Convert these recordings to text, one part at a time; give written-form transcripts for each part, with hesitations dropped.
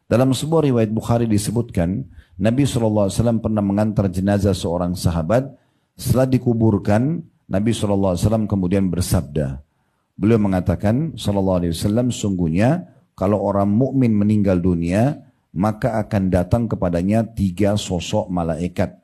Dalam sebuah riwayat Bukhari disebutkan, Nabi SAW pernah mengantar jenazah seorang sahabat. Setelah dikuburkan, Nabi SAW kemudian bersabda. Beliau mengatakan, SAW, sungguhnya kalau orang mukmin meninggal dunia, maka akan datang kepadanya 3 sosok malaikat.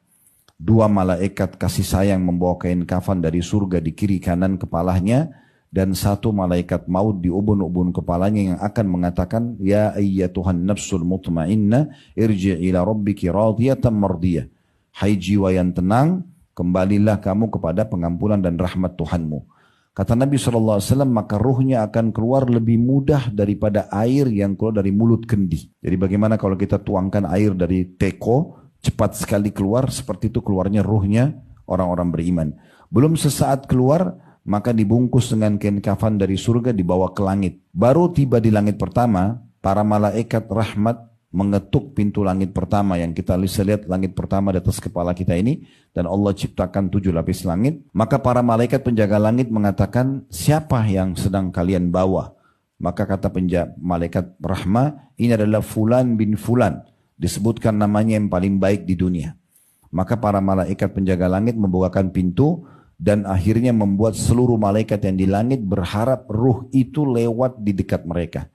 2 malaikat kasih sayang membawa kain kafan dari surga di kiri kanan kepalanya, dan 1 malaikat maut di ubun-ubun kepalanya yang akan mengatakan, ya ayyatuhan nafsul mutmainnah irji' ila rabbiki radiyatan mardiyah. Hai jiwa yang tenang, kembalilah kamu kepada pengampunan dan rahmat Tuhanmu. Kata Nabi SAW, maka ruhnya akan keluar lebih mudah daripada air yang keluar dari mulut kendi. Jadi bagaimana kalau kita tuangkan air dari teko, cepat sekali keluar, seperti itu keluarnya ruhnya orang-orang beriman. Belum sesaat keluar, maka dibungkus dengan kain kafan dari surga dibawa ke langit. Baru tiba di langit pertama, para malaikat rahmat mengetuk pintu langit pertama yang kita bisa lihat langit pertama di atas kepala kita ini, dan Allah ciptakan 7 lapis langit. Maka para malaikat penjaga langit mengatakan, siapa yang sedang kalian bawa? Maka kata malaikat rahmah, ini adalah Fulan bin Fulan, disebutkan namanya yang paling baik di dunia. Maka para malaikat penjaga langit membukakan pintu, dan akhirnya membuat seluruh malaikat yang di langit berharap ruh itu lewat di dekat mereka.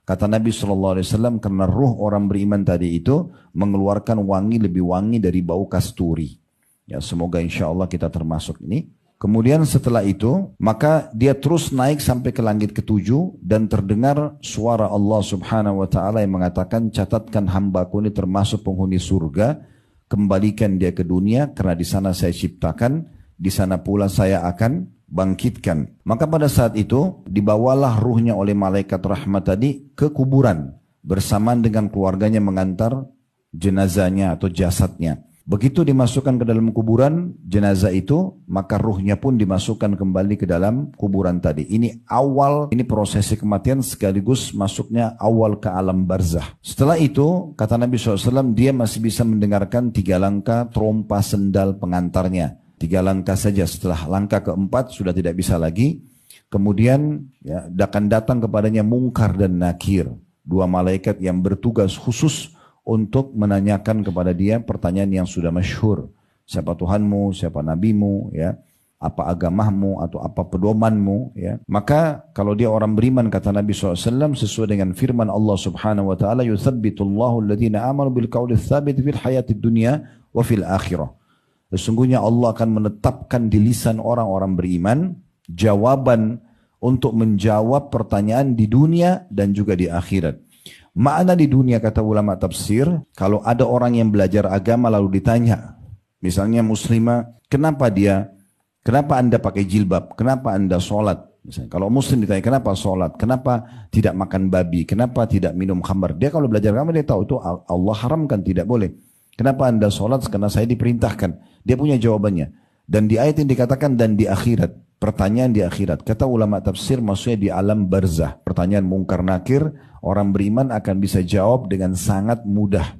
Kata Nabi SAW, karena ruh orang beriman tadi itu mengeluarkan wangi lebih wangi dari bau kasturi. Ya, semoga insya Allah kita termasuk ini. Kemudian setelah itu, maka dia terus naik sampai ke langit ke-7, dan terdengar suara Allah Subhanahu wa Ta'ala yang mengatakan, catatkan hambaku ini termasuk penghuni surga, kembalikan dia ke dunia karena di sana saya ciptakan, di sana pula saya akan bangkitkan. Maka pada saat itu dibawalah ruhnya oleh malaikat rahmat tadi ke kuburan bersamaan dengan keluarganya mengantar jenazahnya atau jasadnya. Begitu dimasukkan ke dalam kuburan jenazah itu, maka ruhnya pun dimasukkan kembali ke dalam kuburan tadi. Ini prosesi kematian sekaligus masuknya awal ke alam barzah. Setelah itu, kata Nabi SAW, dia masih bisa mendengarkan 3 langkah trompa sendal pengantarnya. 3 langkah saja, setelah langkah ke-4 sudah tidak bisa lagi. Kemudian ya, akan datang kepadanya Munkar dan Nakir, 2 malaikat yang bertugas khusus untuk menanyakan kepada dia pertanyaan yang sudah masyhur. Siapa Tuhanmu, siapa nabimu, ya, apa agamamu atau apa pedomanmu, ya. Maka kalau dia orang beriman, kata Nabi SAW, sesuai dengan firman Allah Subhanahu wa Ta'ala, yuthabbitullahu alladhina amanu bil qawli tsabit fil hayatid dunya wa fil akhirah. Sesungguhnya Allah akan menetapkan di lisan orang-orang beriman jawaban untuk menjawab pertanyaan di dunia dan juga di akhirat. Makna di dunia, kata ulama tafsir, kalau ada orang yang belajar agama lalu ditanya, misalnya muslimah, kenapa anda pakai jilbab, kenapa anda sholat? Misalnya, kalau muslim ditanya kenapa sholat, kenapa tidak makan babi, kenapa tidak minum khamar, dia kalau belajar agama dia tahu itu Allah haramkan, tidak boleh. Kenapa anda sholat? Karena saya diperintahkan. Dia punya jawabannya. Dan di ayat yang dikatakan dan di akhirat. Pertanyaan di akhirat. Kata ulama tafsir maksudnya di alam barzah. Pertanyaan Munkar Nakir, orang beriman akan bisa jawab dengan sangat mudah.